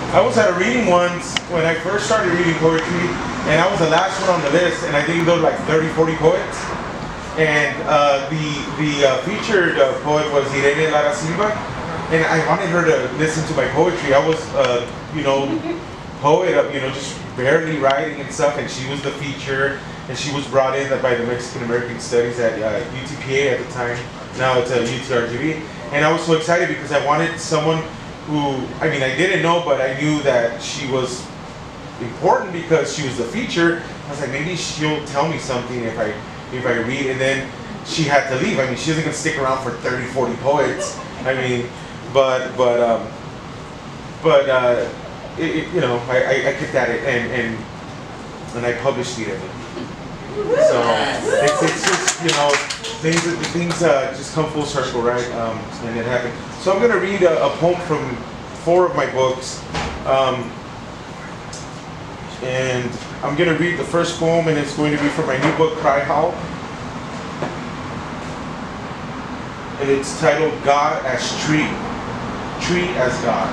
I was at a reading once when I first started reading poetry, and I was the last one on the list, and I think there were like 30, 40 poets. And the featured poet was Irene Lara Silva, and I wanted her to listen to my poetry. I was, you know, poet, you know, just barely writing and stuff, and she was the feature, and she was brought in by the Mexican American Studies at UTPA at the time. Now it's UTRGV, and I was so excited because I wanted someone who, I mean, I didn't know, but I knew that she was important because she was the feature. I was like, maybe she'll tell me something if I read, and then she had to leave. I mean, she isn't gonna stick around for 30, 40 poets. I mean, you know, I kept at it, and I published it. So it's just, you know, things just come full circle, right? And it happened. So I'm gonna read a poem from 4 of my books, and I'm gonna read the first poem, and it's going to be from my new book, Cry Howl, and it's titled God as Tree, Tree as God.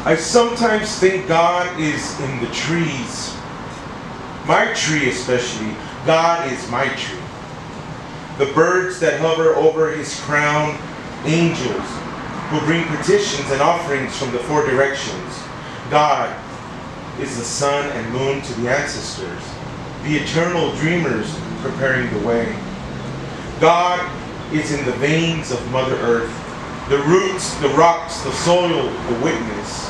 I sometimes think God is in the trees, my tree especially. God is my tree. The birds that hover over his crown, angels who bring petitions and offerings from the 4 directions. God is the sun and moon to the ancestors, the eternal dreamers preparing the way. God is in the veins of Mother Earth, the roots, the rocks, the soil, the witness.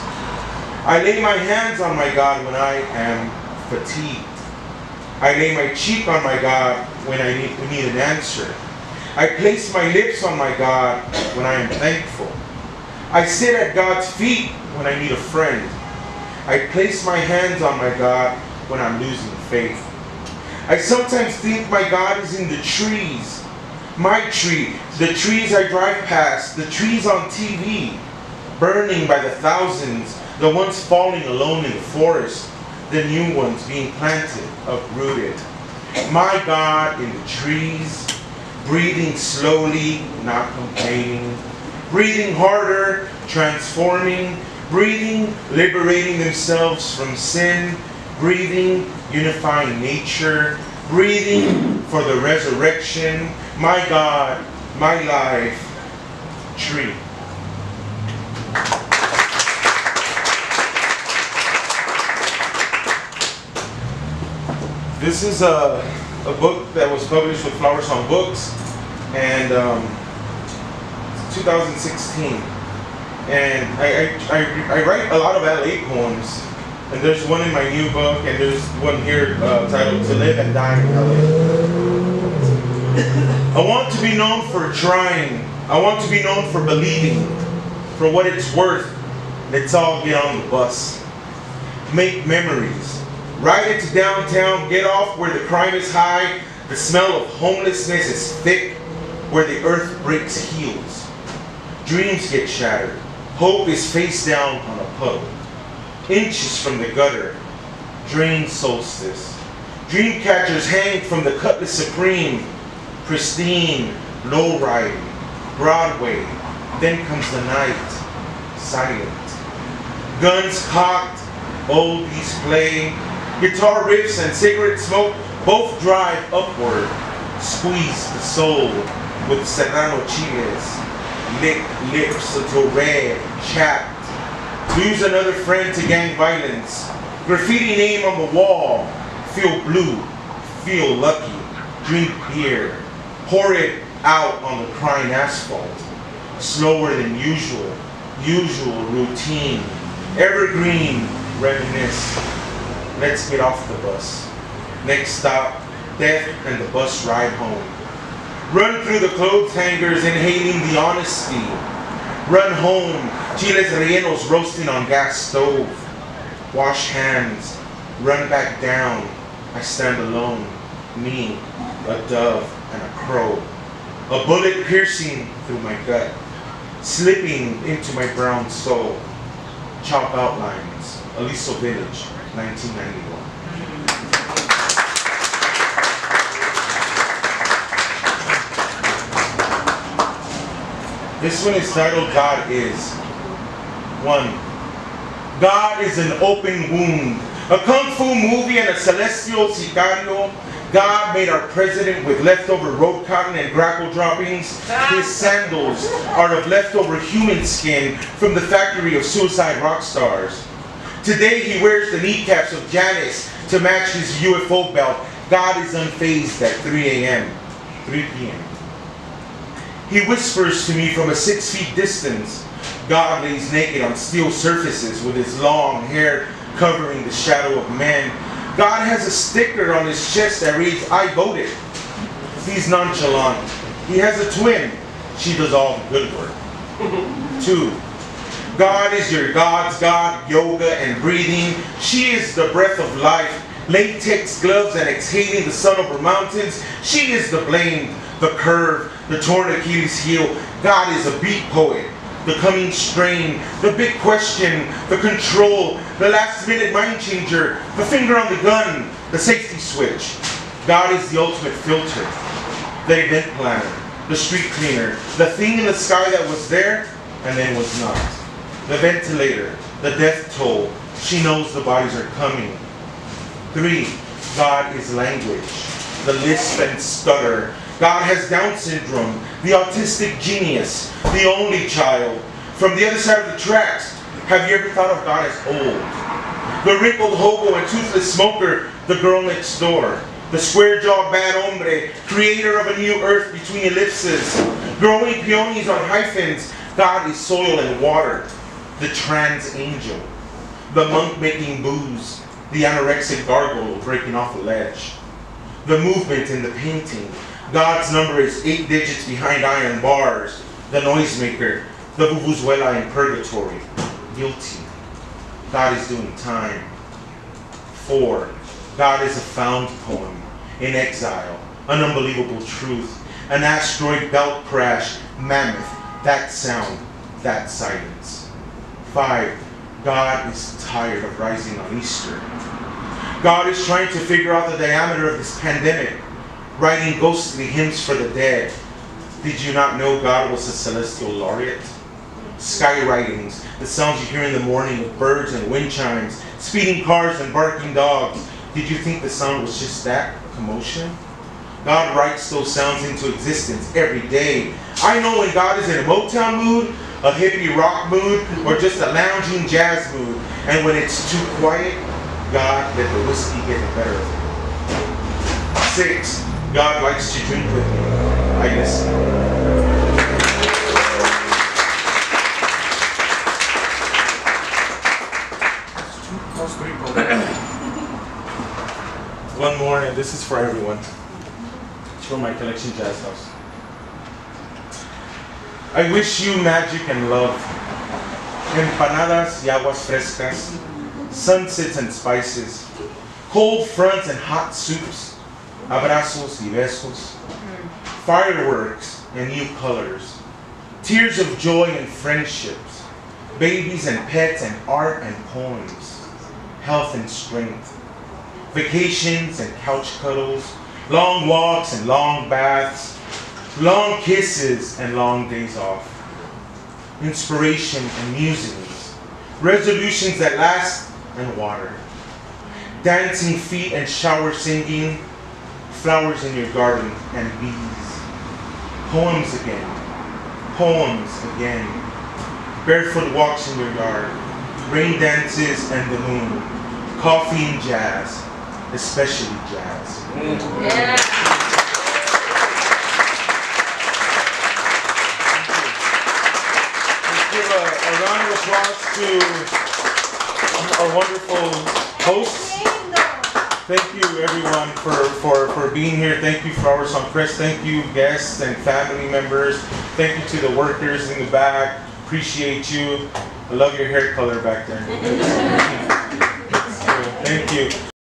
I lay my hands on my God when I am fatigued. I lay my cheek on my God when I need an answer. I place my lips on my God when I am thankful. I sit at God's feet when I need a friend. I place my hands on my God when I'm losing faith. I sometimes think my God is in the trees. My tree, the trees I drive past, the trees on TV, burning by the thousands, the ones falling alone in the forest, the new ones being planted, uprooted. My God in the trees, breathing slowly, not complaining, breathing harder, transforming, breathing, liberating themselves from sin, breathing, unifying nature, breathing for the resurrection. My God, my life, tree. This is a book that was published with FlowerSong Books, and 2016. And I write a lot of LA poems, and there's one in my new book, and there's one here titled To Live and Die in LA. I want to be known for trying. I want to be known for believing, for what it's worth. Let's all get on the bus. Make memories. Ride it to downtown, get off where the crime is high, the smell of homelessness is thick, where the earth breaks heels. Dreams get shattered. Hope is face down on a puddle. Inches from the gutter. Drain solstice. Dream catchers hang from the Cutlass Supreme. Pristine, low riding, Broadway. Then comes the night. Silent. Guns cocked. Oldies play. Guitar riffs and cigarette smoke both drive upward. Squeeze the soul with serrano chiles. Lick lips until red, chapped. Lose another friend to gang violence. Graffiti name on the wall. Feel blue, feel lucky. Drink beer. Pour it out on the crying asphalt. Slower than usual. Usual routine. Evergreen, reminisce. Let's get off the bus. Next stop, death and the bus ride home. Run through the clothes hangers, inhaling the honesty. Run home, chiles rellenos roasting on gas stove. Wash hands, run back down. I stand alone, me, a dove and a crow. A bullet piercing through my gut, slipping into my brown soul. Chalk outlines, Aliso Village, 1991. This one is titled God Is. 1. God is an open wound. A kung fu movie and a celestial sicario. God made our president with leftover road cotton and grackle droppings. His sandals are of leftover human skin from the factory of suicide rock stars. Today he wears the kneecaps of Janice to match his UFO belt. God is unfazed at 3 a.m., 3 p.m. He whispers to me from a 6 feet distance. God lays naked on steel surfaces with his long hair covering the shadow of man. God has a sticker on his chest that reads, I voted. He's nonchalant. He has a twin. She does all the good work. 2. God is your God's God, yoga and breathing. She is the breath of life, latex gloves and exhaling the sun over mountains. She is the blame, the curve, the torn Achilles heel. God is a beat poet, the coming strain, the big question, the control, the last minute mind changer, the finger on the gun, the safety switch. God is the ultimate filter, the event planner, the street cleaner, the thing in the sky that was there and then was not. The ventilator, the death toll. She knows the bodies are coming. 3. God is language, the lisp and stutter. God has Down syndrome, the autistic genius, the only child. From the other side of the tracks, have you ever thought of God as old? The wrinkled hobo and toothless smoker, the girl next door. The square-jawed bad hombre, creator of a new earth between ellipses. Growing peonies on hyphens. God is soil and water. The trans angel. The monk making booze. The anorexic gargoyle breaking off a ledge. The movement in the painting. God's number is 8 digits behind iron bars. The noisemaker. The vuvuzuela in purgatory. Guilty. God is doing time. 4. God is a found poem. In exile. An unbelievable truth. An asteroid belt crash. Mammoth. That sound. That silence. 5. God is tired of rising on Easter. God is trying to figure out the diameter of this pandemic, writing ghostly hymns for the dead. Did you not know God was a celestial laureate? Sky writings, the sounds you hear in the morning of birds and wind chimes, speeding cars and barking dogs. Did you think the sound was just that, commotion? God writes those sounds into existence every day. I know when God is in a Motown mood, a hippie rock mood, or just a lounging jazz mood. And when it's too quiet, God let the whiskey get the better of it. 6. God likes to drink with me. I listen. One more, and this is for everyone. It's from my collection, Jazzhouse. I wish you magic and love, empanadas y aguas frescas, sunsets and spices, cold fronts and hot soups, abrazos y besos, fireworks and new colors, tears of joy and friendships, babies and pets and art and poems, health and strength, vacations and couch cuddles, long walks and long baths, long kisses and long days off, inspiration and musings, resolutions that last and water, dancing feet and shower singing, flowers in your garden and bees, poems again, barefoot walks in your yard, rain dances and the moon, coffee and jazz, especially jazz. Yeah. Give a round of applause to our wonderful hosts. Thank you everyone for being here. Thank you FlowerSong Press. Thank you guests and family members. Thank you to the workers in the back. Appreciate you. I love your hair color back there. Thank you.